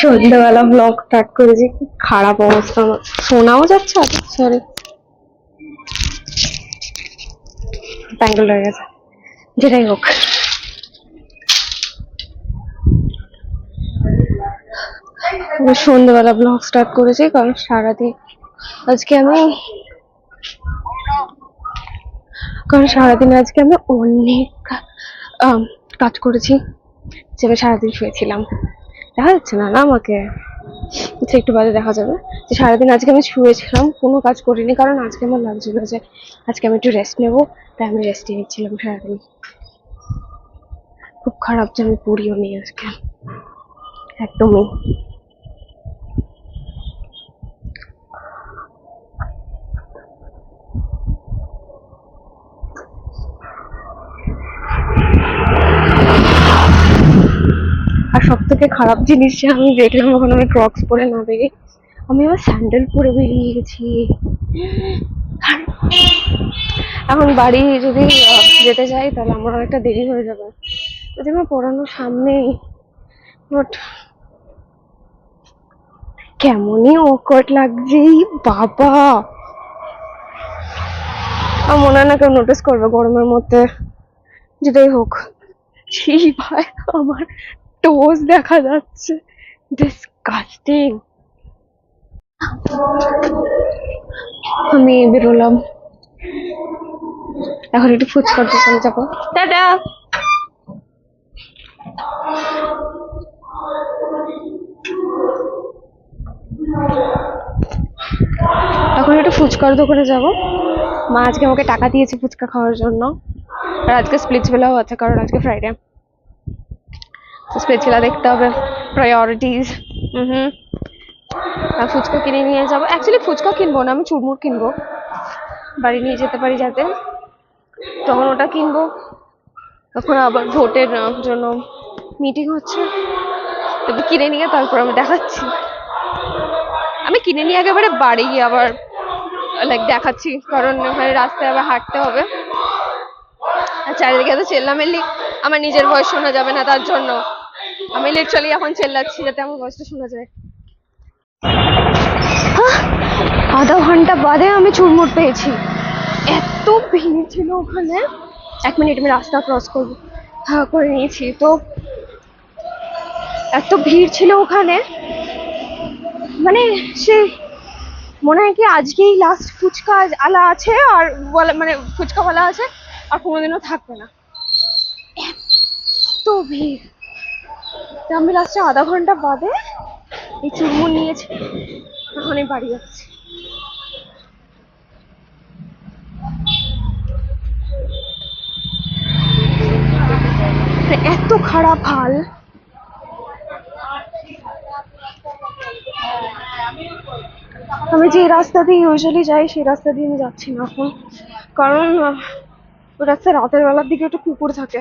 সন্ধ্যাবেলা blog start করেছি, কি খারাপ অবস্থা আমার। শোনাও যাচ্ছে? সরি, প্যাঙ্গেল হয়ে গেছে। যেটাই হোক, সন্ধ্যাবেলা ব্লগ স্টার্ট করেছি কারণ সারাদিন আজকে আমি অনেক কাজ করেছি। যে আমি সারাদিন শুয়েছিলাম, দেখা যাচ্ছে না না আমাকে? একটু বাদে দেখা যাবে। যে সারাদিন আজকে আমি শুয়েছিলাম, কোনো কাজ করিনি, কারণ আজকে আমার লাগছিল যে আজকে আমি একটু রেস্ট নেবো, তাই আমি রেস্টে নিচ্ছিলাম সারাদিন। খুব খারাপ যে আমি পড়িও নি আজকে একদমই। আর সব থেকে খারাপ জিনিস যে আমি দেখলাম, যখন আমি ক্রক্স পরে না বেরিয়ে আমি আবার স্যান্ডেল পরে বেরিয়ে গেছি। এখন বাড়ি যদি যেতে যাই তাহলে আমার অনেকটা দেরি হয়ে যাবে, যদি আমার পড়ানো সামনেই। বাট কেমনই অকওয়ার্ড লাগছে বাবা। আমার মনে হয় না কেউ নোটিস করবে গরমের মধ্যে। যেটাই হোক, সেই ভাই আমার টোজ দেখা যাচ্ছে, ডিসকাস্টিং। আমি বেরোলাম, এখন একটু ফুচকার দোকানে যাবো। টাটা। এখন একটু ফুচকার দোকানে যাবো। মা আজকে আমাকে টাকা দিয়েছে ফুচকা খাওয়ার জন্য, আর আজকে স্প্লিটসভিলাও আছে কারণ আজকে ফ্রাইডে। স্প্লিটসভিলা দেখতে হবে, প্রায়োরিটিজ। আর ফুচকা কিনে নিয়ে যাবো। অ্যাকচুয়ালি ফুচকা কিনবো না, আমি চুরমুর কিনবো, বাড়ি নিয়ে যেতে পারি যাতে। তখন ওটা কিনবো। তখন আবার ভোটের জন্য মিটিং হচ্ছে, তবে কিনে নিয়ে তারপর আমি দেখাচ্ছি। আমি কিনে নিয়ে একেবারে বাড়ি গিয়ে আবার লাইক দেখাচ্ছি, কারণ ওখানে রাস্তায় আবার হাঁটতে হবে, আর চারিদিকে তো চেল্লামেল্লি, আমার নিজের ভয়েস শোনা যাবে না, তার জন্য আমি লিটারালি এখন চেল্লাচ্ছি যাতে আমার ভয়েসটা শোনা যায়। আধা ঘন্টা বাদে আমি চুরমুর পেয়েছি। এত ভিড় ছিল ওখানে। 1 মিনিট, আমি রাস্তা ক্রস করবো, হ্যাঁ করে নিয়েছি তো। এত ভিড় ছিল ওখানে, মানে সে মনে হয় কি আজকেই লাস্ট ফুচকা আলা আছে, আর মানে ফুচকাওয়ালা আছে, আর কোনোদিনও থাকবে না, এত ভিড়। আমি লাস্টে আধা ঘন্টা বাদে এই চুরমুর নিয়েছি, এখন এই বাড়ি যাচ্ছি। এত খারাপ হাল। আমি যে রাস্তা দিয়ে ইউজুয়ালি যাই সেই রাস্তা দিয়ে আমি যাচ্ছি না এখন, কারণ ওই রাস্তায় রাতের বেলার দিকে একটু কুকুর থাকে।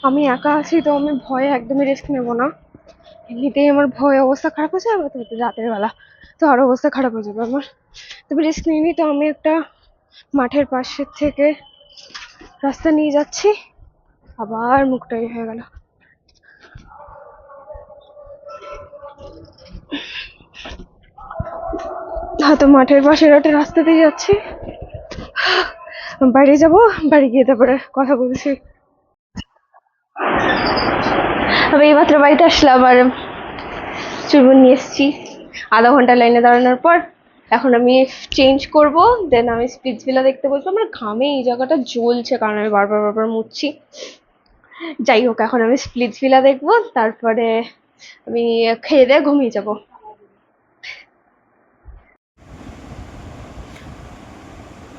আমি একা আছি তো আমি ভয়ে একদমই রিস্ক নেবো না। এমনিতেই আমার ভয় অবস্থা খারাপ হয়ে যাবে, তো রাতের বেলা তো আরো অবস্থা খারাপ হয়ে যাবে আমার। তবে রিস্ক নিইনি, তো আমি একটা মাঠের পাশের থেকে রাস্তা নিয়ে যাচ্ছি। আবার মুখটাই হয়ে গেল। হয়তো মাঠের পাশের একটা রাস্তা দিয়ে যাচ্ছি, বাড়ি যাবো, বাড়ি গিয়ে তারপরে কথা বলছি। আমি এইমাত্র বাড়িতে আসলাম আর চুরমুর নিয়ে এসেছি। আধা ঘন্টা লাইনে দাঁড়ানোর পর এখন আমি চেঞ্জ করব, দেন আমি স্প্লিটসভিলা দেখতে বসবো। আমার ঘামে এই জায়গাটা জ্বলছে কারণ আমি বারবার মুছছি। যাই হোক, এখন আমি স্প্লিটসভিলা দেখবো, তারপরে আমি খেয়ে দিয়ে ঘুমিয়ে যাবো।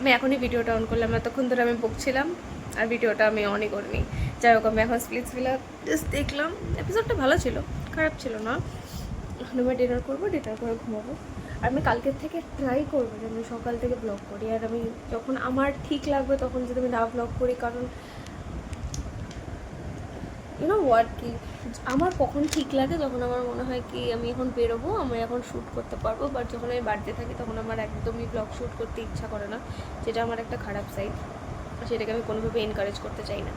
আমি এখনই ভিডিওটা অন করলাম, এতক্ষণ ধরে আমি বকছিলাম আর ভিডিওটা আমি অনই করিনি। যাই হোক, আমি এখন স্প্লিটসভিলা জাস্ট দেখলাম, এপিসোডটা ভালো ছিল, খারাপ ছিল না। এখন আমি ডিনার করবো, ডিনার করে ঘুমাবো। আর আমি কালকের থেকে ট্রাই করবো যে আমি সকাল থেকে ব্লগ করি, আর আমি যখন আমার ঠিক লাগবে তখন যদি আমি না ব্লগ করি, কারণ ইউনো হোয়াট, কি আমার কখন ঠিক লাগে, যখন আমার মনে হয় কি আমি এখন বেরোবো, আমি এখন শ্যুট করতে পারবো। বাট যখন আমি বাড়িতে থাকি তখন আমার একদমই ব্লগ শ্যুট করতে ইচ্ছা করে না, যেটা আমার একটা খারাপ সাইড। সেটাকে আমি কোনোভাবে এনকারেজ করতে চাই না,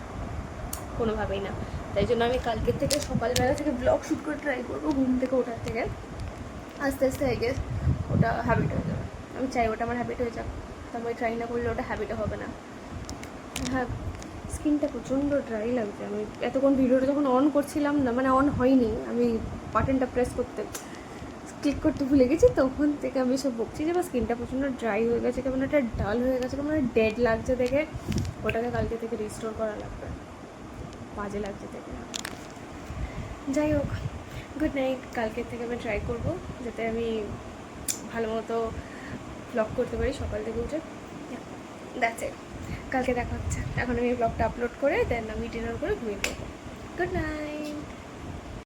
কোনোভাবেই না। তাই জন্য আমি কালকের থেকে সকালবেলা থেকে ব্লগ শ্যুট করে ট্রাই করবো, ঘুম থেকে ওঠার থেকে। আস্তে আস্তে আই গেস ওটা হ্যাবিট হয়ে যাবে। আমি চাই ওটা আমার হ্যাবিট হয়ে যাক, তারপরে ট্রাই না করলে ওটা হ্যাবিটও হবে না। হ্যাঁ, স্কিনটা প্রচণ্ড ড্রাই লাগছে। আমি এতক্ষণ ভিডিওটা যখন অন করছিলাম না, মানে অন হয়নি, আমি বাটনটা প্রেস করতে ক্লিক করতে ভুলে গেছি, তখন থেকে আমি সব বকছি যে আমার স্কিনটা প্রচণ্ড ড্রাই হয়ে গেছে, কেমন একটা ডাল হয়ে গেছে, কেমন ডেড লাগছে দেখে। ওটাকে কালকে থেকে রিস্টোর করা লাগবে, বাজে লাগছে দেখে। যাই হোক, গুড নাইট। কালকের থেকে আমি ট্রাই করবো যাতে আমি ভালো মতো ব্লগ করতে পারি সকাল থেকে উঠে। দ্যাটস ইট, কালকে দেখা হচ্ছে। এখন আমি ব্লগটা আপলোড করে দেন আমি ডিনার করে ঘুমিয়ে পড়বো। Good night.